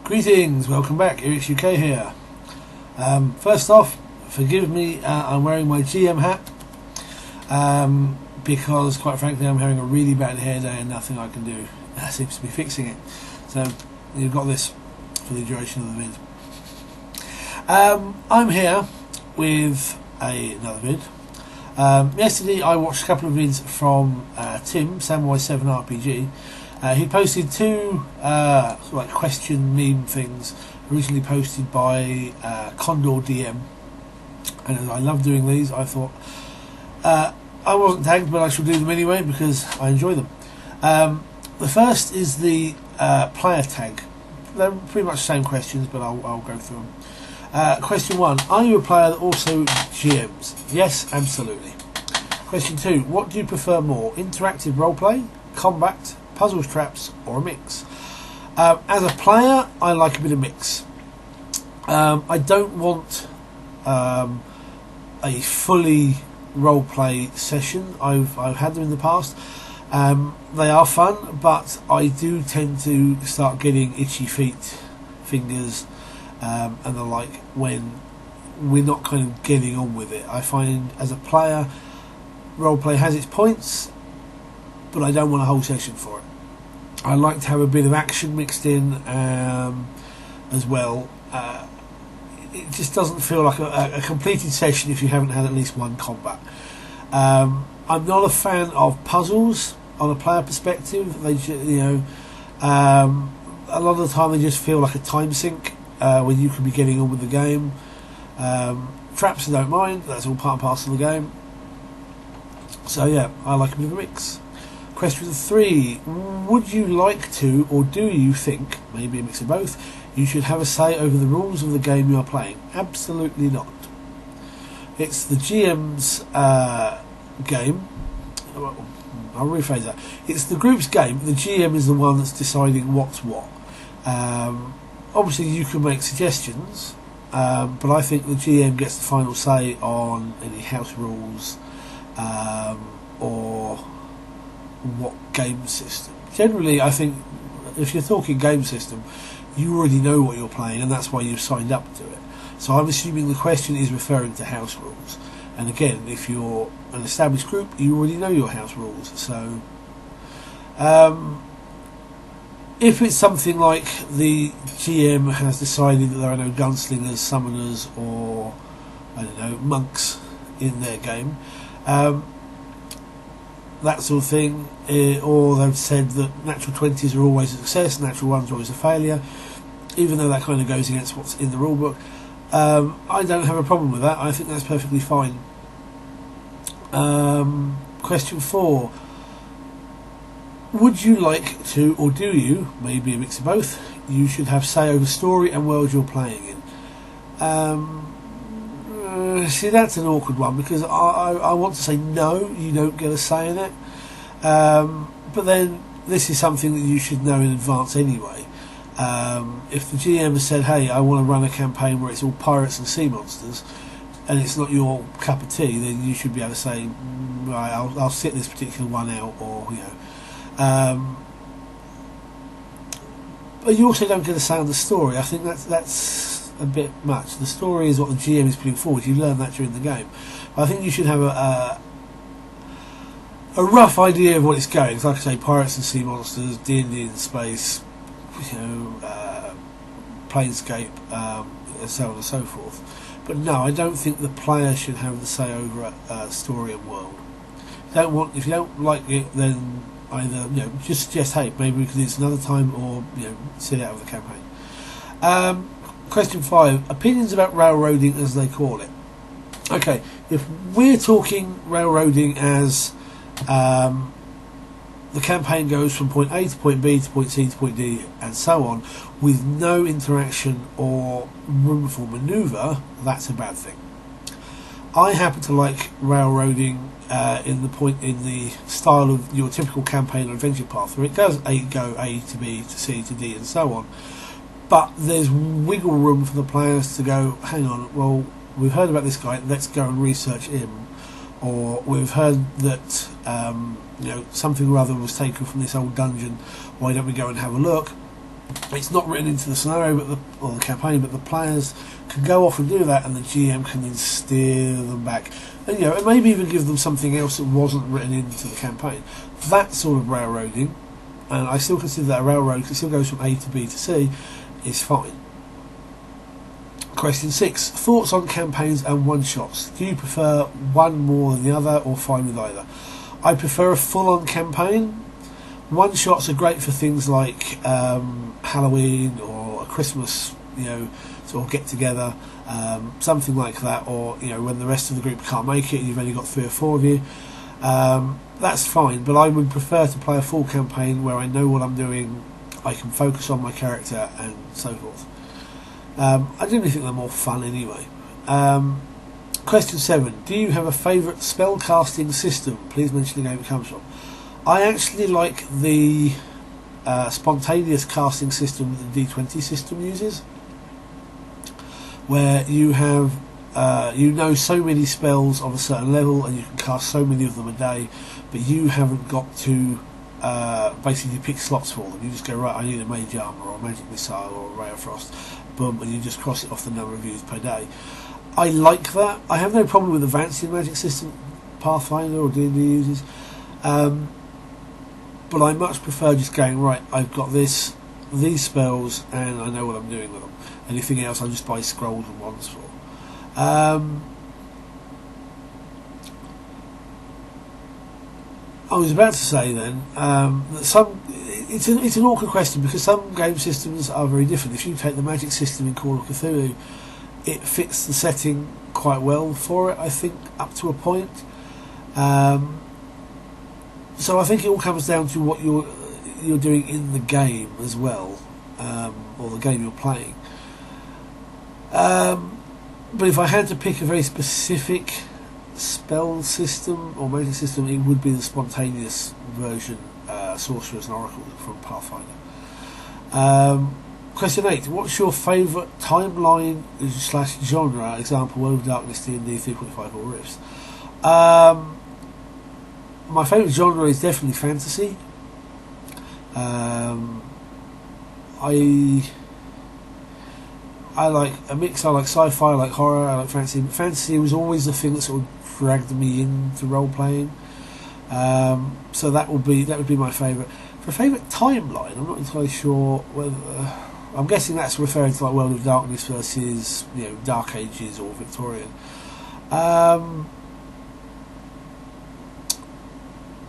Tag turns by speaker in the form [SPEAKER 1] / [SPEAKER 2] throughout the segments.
[SPEAKER 1] Greetings, welcome back, Eric's UK here. First off, forgive me, I'm wearing my GM hat because quite frankly I'm having a really bad hair day and nothing I can do seems to be fixing it. So you've got this for the duration of the vid. I'm here with another vid. Yesterday I watched a couple of vids from Tim, Samurai 7 RPG. He posted two like question meme things originally posted by CondorDM, and as I love doing these, I thought I wasn't tagged, but I shall do them anyway because I enjoy them. The first is the player tag. They're pretty much the same questions, but I'll go through them. Question 1: are you a player that also GMs? Yes, absolutely. Question 2: what do you prefer more, interactive roleplay, combat, puzzles, traps, or a mix? As a player, I like a bit of mix. I don't want a fully roleplay session. I've had them in the past. They are fun, but I do tend to start getting itchy feet, fingers, and the like when we're not kind of getting on with it. I find as a player, roleplay has its points, but I don't want a whole session for it. I like to have a bit of action mixed in as well. It just doesn't feel like a completed session if you haven't had at least one combat. I'm not a fan of puzzles on a player perspective. They, a lot of the time they just feel like a time sink when you can be getting on with the game. Traps I don't mind. That's all part and parcel of the game. So yeah, I like a bit of a mix. Question 3: would you like to, or do you think, maybe a mix of both, you should have a say over the rules of the game you are playing? Absolutely not. It's the GM's game. I'll rephrase that. It's the group's game. The GM is the one that's deciding what's what. Obviously you can make suggestions, but I think the GM gets the final say on any house rules or what game system. Generally, I think if you're talking game system, you already know what you're playing, and that's why you've signed up to it. So I'm assuming the question is referring to house rules. And again, if you're an established group, you already know your house rules. So if it's something like the GM has decided that there are no gunslingers, summoners, or I don't know, monks in their game, that sort of thing, or they've said that natural 20s are always a success, natural 1s are always a failure, even though that kind of goes against what's in the rulebook. I don't have a problem with that. I think that's perfectly fine. Question 4: would you like to, or do you, maybe a mix of both, you should have say over story and world you're playing in? See, that's an awkward one because I want to say no, you don't get a say in it, but then this is something that you should know in advance anyway. If the GM has said, hey, I want to run a campaign where it's all pirates and sea monsters, and it's not your cup of tea, then you should be able to say, right, I'll sit this particular one out, or but you also don't get a say on the story. I think that's a bit much. The story is what the GM is putting forward. You learn that during the game. But I think you should have a rough idea of what it's going. It's like I say, pirates and sea monsters, D&D in space, Planescape, and so on and so forth. But no, I don't think the player should have the say over story and world. If you don't like it, then either just suggest, hey, maybe we can do this another time, or sit out of the campaign. Question 5: opinions about railroading, as they call it. Okay, if we're talking railroading as the campaign goes from point A to point B to point C to point D and so on, with no interaction or room for manoeuvre, that's a bad thing. I happen to like railroading in the style of your typical campaign or adventure path, where it does go A to B to C to D and so on, but there's wiggle room for the players to go, hang on, well, we've heard about this guy, let's go and research him, or we've heard that something or other was taken from this old dungeon, why don't we go and have a look? It's not written into the scenario or the campaign, but the players can go off and do that, and the GM can then steer them back, and and maybe even give them something else that wasn't written into the campaign. That sort of railroading, and I still consider that a railroad because it still goes from A to B to C, is fine. Question 6. Thoughts on campaigns and one-shots. Do you prefer one more than the other, or fine with either? I prefer a full-on campaign. One-shots are great for things like Halloween or a Christmas, sort of get-together, something like that, or when the rest of the group can't make it and you've only got 3 or 4 of you. That's fine, but I would prefer to play a full campaign where I know what I'm doing, I can focus on my character and so forth. I generally think they're more fun anyway. Question 7. Do you have a favourite spell casting system? Please mention the game it comes from. I actually like the spontaneous casting system that the D20 system uses, where you have so many spells of a certain level and you can cast so many of them a day, but you haven't got to basically pick slots for them. You just go, right, I need a mage armor or a magic missile or a ray of frost, boom, and you just cross it off the number of use per day. I like that. I have no problem with advancing magic system Pathfinder or D&D uses, but I much prefer just going, right, I've got these spells and I know what I'm doing with them. Anything else I just buy scrolls and wands for. I was about to say then that it's an awkward question because some game systems are very different. If you take the magic system in Call of Cthulhu, it fits the setting quite well for it, I think, up to a point. So I think it all comes down to what you're doing in the game as well, or the game you're playing. But if I had to pick a very specific spell system or magic system, it would be the spontaneous version, Sorcerers and Oracles from Pathfinder. Question 8. What's your favourite timeline / genre? Example, World of Darkness, D&D 3.5 or Rifts. My favourite genre is definitely fantasy. I like a mix. I like sci-fi, I like horror, I like fantasy. Fantasy was always the thing that sort of dragged me into role playing. So that would be my favourite. For a favourite timeline, I'm not entirely sure whether. I'm guessing that's referring to like World of Darkness versus Dark Ages or Victorian.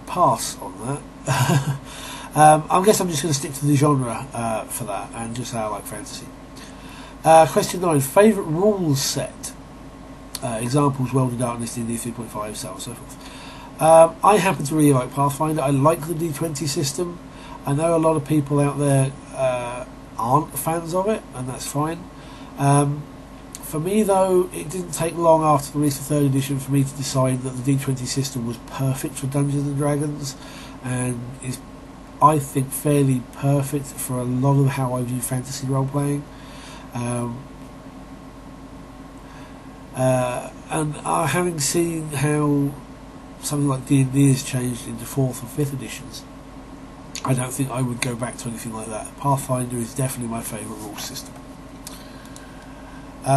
[SPEAKER 1] Pass on that. I guess I'm just going to stick to the genre for that and just say I like fantasy. Question 9. Favourite rules set? Examples, World of Darkness, D&D 3.5, so on and so forth. I happen to really like Pathfinder. I like the D20 system. I know a lot of people out there aren't fans of it, and that's fine. For me, though, it didn't take long after the release of 3rd edition for me to decide that the D20 system was perfect for Dungeons & Dragons, and is, I think, fairly perfect for a lot of how I view fantasy role-playing. And having seen how something like D&D has changed into 4th and 5th editions, I don't think I would go back to anything like that. Pathfinder is definitely my favourite rule system.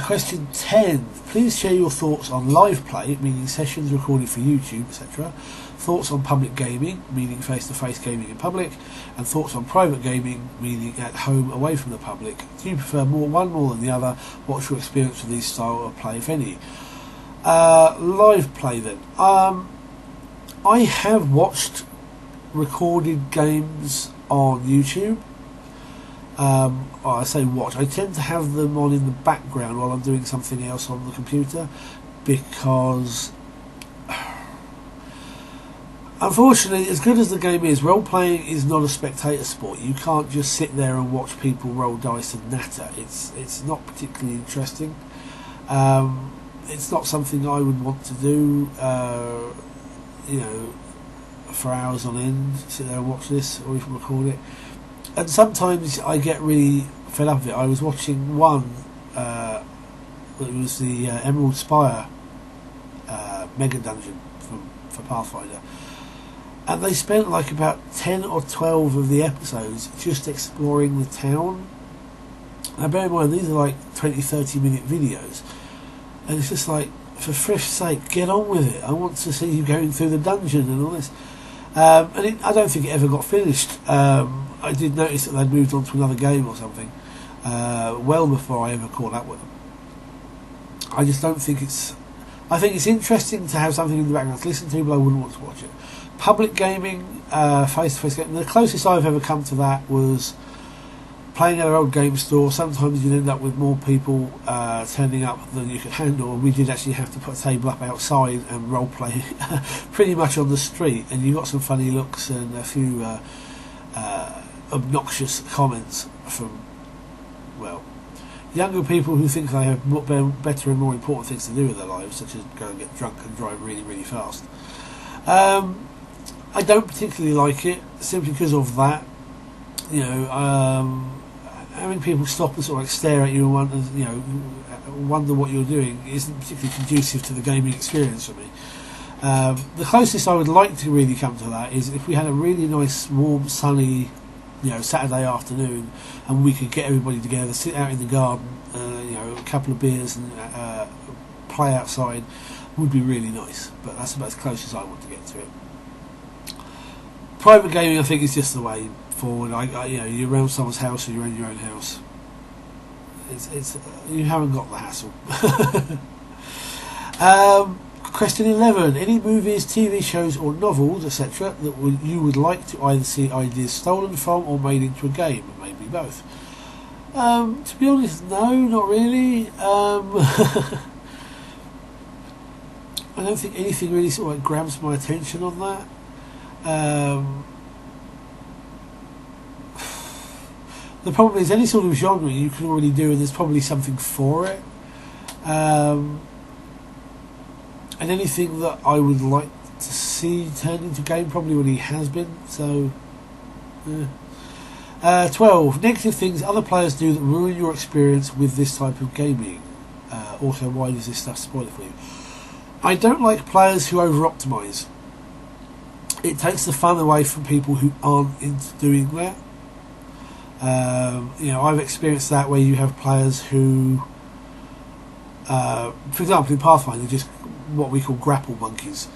[SPEAKER 1] Question 10. Please share your thoughts on live play, meaning sessions recorded for YouTube, etc. Thoughts on public gaming, meaning face-to-face gaming in public, and thoughts on private gaming, meaning at home away from the public. Do you prefer one more than the other? What's your experience with these style of play, if any? Live play then. I have watched recorded games on YouTube. I say watch. I tend to have them on in the background while I'm doing something else on the computer, because unfortunately, as good as the game is, role-playing is not a spectator sport. You can't just sit there and watch people roll dice and natter. It's not particularly interesting. It's not something I would want to do, for hours on end, sit there and watch this or even record it. And sometimes I get really fed up with it. I was watching one, it was the Emerald Spire Mega Dungeon for Pathfinder. and they spent like about 10 or 12 of the episodes just exploring the town. Now bear in mind, these are like 20-30 minute videos, and it's just like, for frisk's sake, get on with it. I want to see you going through the dungeon and all this. I don't think it ever got finished. I did notice that they'd moved on to another game or something well before I ever caught up with them. I just don't think it's... I think it's interesting to have something in the background to listen to, but I wouldn't want to watch it. Public gaming, face-to-face gaming, the closest I've ever come to that was playing at an old game store. Sometimes you'd end up with more people turning up than you could handle. We did actually have to put a table up outside and role play pretty much on the street, and you got some funny looks and a few obnoxious comments from, well, younger people who think they have better and more important things to do with their lives, such as go and get drunk and drive really, really fast. I don't particularly like it, simply because of that. Having people stop and sort of like stare at you and wonder what you're doing isn't particularly conducive to the gaming experience for me. The closest I would like to really come to that is if we had a really nice, warm, sunny, Saturday afternoon, and we could get everybody together, sit out in the garden, a couple of beers and play outside, would be really nice. But that's about as close as I want to get to it. Private gaming, I think, is just the way forward. You're around someone's house or you're in your own house. It's you haven't got the hassle. Question 11. Any movies, TV shows or novels, etc. that you would like to either see ideas stolen from or made into a game? Maybe both. To be honest, no, not really. I don't think anything really sort of like grabs my attention on that. The problem is, any sort of genre you can already do, and there's probably something for it. And anything that I would like to see turned into a game probably already has been. So, 12. Negative things other players do that ruin your experience with this type of gaming. Also, why does this stuff spoil it for you? I don't like players who over-optimise. It takes the fun away from people who aren't into doing that. I've experienced that where you have players who, for example, in Pathfinder, just what we call grapple monkeys.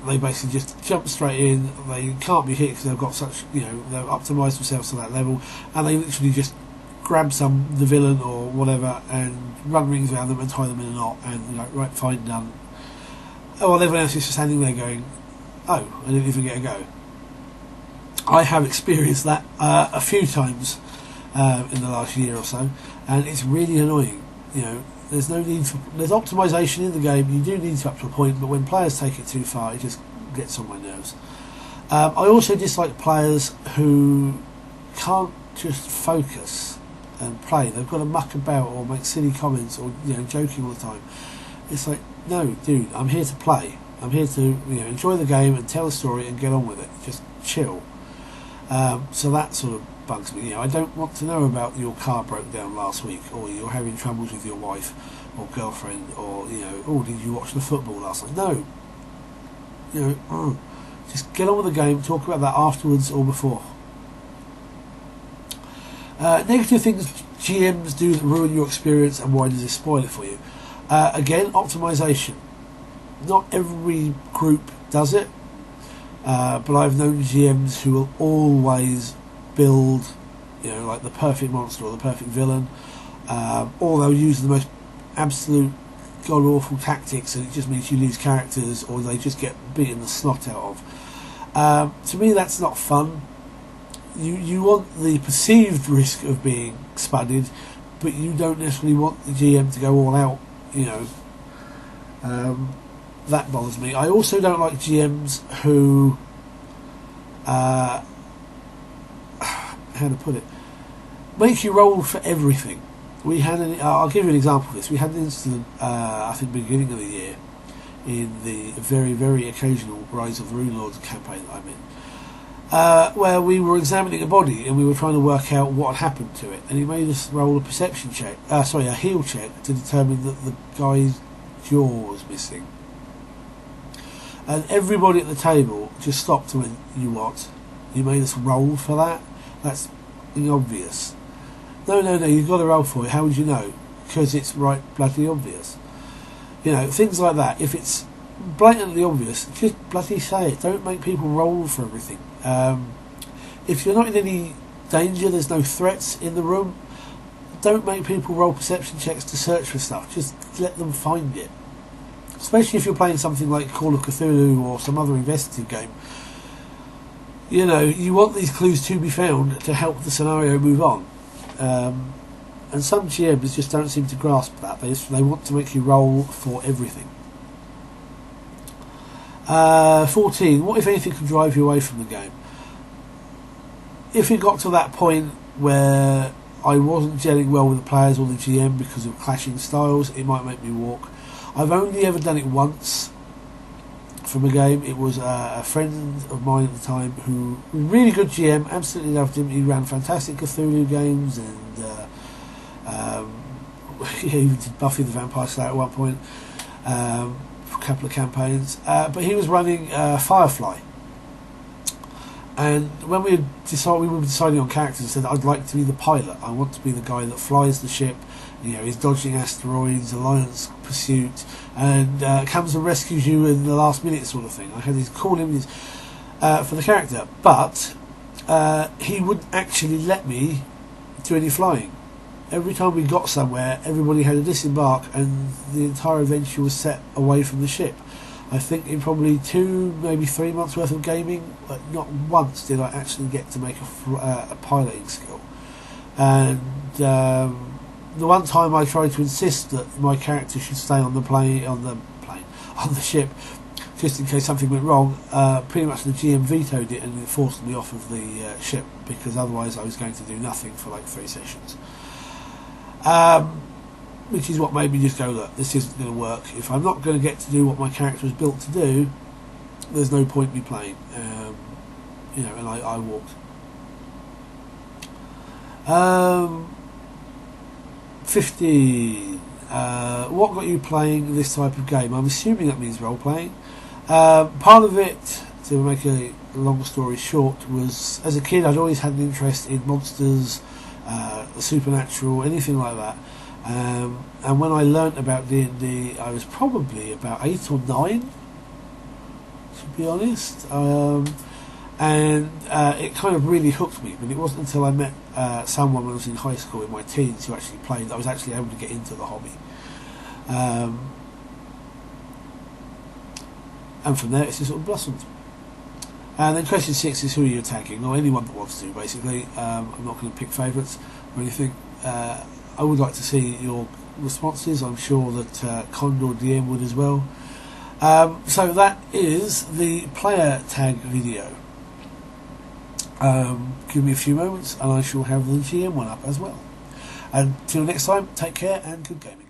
[SPEAKER 1] They basically just jump straight in. They can't be hit because they've got such, they've optimised themselves to that level, and they literally just grab the villain or whatever and run rings around them and tie them in a knot, and right, fine, done. Oh, well, everyone else is just standing there going, oh, I didn't even get a go. I have experienced that a few times in the last year or so, and it's really annoying. There's no need for... There's optimisation in the game, you do need to up to a point, but when players take it too far, it just gets on my nerves. I also dislike players who can't just focus and play. They've got to muck about or make silly comments or joking all the time. It's like, no, dude, I'm here to play. I'm here to enjoy the game and tell the story and get on with it. Just chill. So that sort of bugs me. I don't want to know about your car broke down last week, or you're having troubles with your wife or girlfriend, or oh, did you watch the football last night? No. Just get on with the game. Talk about that afterwards or before. Negative things GMs do that ruin your experience, and why does this spoil it for you? Again, optimisation. Not every group does it. But I've known GMs who will always build, like the perfect monster or the perfect villain, or they'll use the most absolute god-awful tactics, and it just means you lose characters, or they just get beaten the snot out of. To me, that's not fun. You want the perceived risk of being spudded, but you don't necessarily want the GM to go all out, that bothers me. I also don't like GMs who, how to put it, make you roll for everything. We had I'll give you an example of this. We had an incident, I think, beginning of the year, in the very, very occasional Rise of the Rune Lords campaign that I'm in, where we were examining a body and we were trying to work out what had happened to it, and he made us roll a perception check, a heal check, to determine that the guy's jaw was missing. And everybody at the table just stopped and went, "You what? You made us roll for that? That's obvious." No, you've got to roll for it. How would you know? Because it's right bloody obvious. You know, things like that. If it's blatantly obvious, just bloody say it. Don't make people roll for everything. If you're not in any danger, there's no threats in the room, don't make people roll perception checks to search for stuff. Just let them find it. Especially if you're playing something like Call of Cthulhu or some other investigative game. You know, you want these clues to be found to help the scenario move on. And some GMs just don't seem to grasp that. They want to make you roll for everything. 14. What, if anything, could drive you away from the game? If it got to that point where I wasn't gelling well with the players or the GM because of clashing styles, it might make me walk. I've only ever done it once from a game. It was a friend of mine at the time who was a really good GM, absolutely loved him. He ran fantastic Cthulhu games and he even did Buffy the Vampire Slayer at one point for a couple of campaigns. But he was running Firefly. And when we were deciding on characters, I said, I'd like to be the pilot. I want to be the guy that flies the ship, you know, is dodging asteroids, Alliance pursuit, and comes and rescues you in the last minute sort of thing. I had these cool images for the character, but he wouldn't actually let me do any flying. Every time we got somewhere, everybody had to disembark, and the entire adventure was set away from the ship. I think in probably 2, maybe 3 months worth of gaming, but not once did I actually get to make a piloting skill. And the one time I tried to insist that my character should stay on the ship, just in case something went wrong, pretty much the GM vetoed it and it forced me off of the ship, because otherwise I was going to do nothing for like 3 sessions. Which is what made me just go, look, this isn't going to work. If I'm not going to get to do what my character was built to do, there's no point me playing. You know, and I walked. 15. What got you playing this type of game? I'm assuming that means role playing. Part of it, to make a long story short, was as a kid I'd always had an interest in monsters, supernatural, anything like that. And when I learnt about D&D, I was probably about 8 or 9, to be honest. And it kind of really hooked me, but it wasn't until I met someone when I was in high school in my teens who actually played that I was actually able to get into the hobby. And from there it's just sort of blossomed. And then question 6 is, who are you attacking? Or anyone that wants to, basically. I'm not going to pick favourites or anything. I would like to see your responses. I'm sure that CondorDM would as well. So that is the player tag video. Give me a few moments and I shall have the GM one up as well. Until next time, take care and good gaming.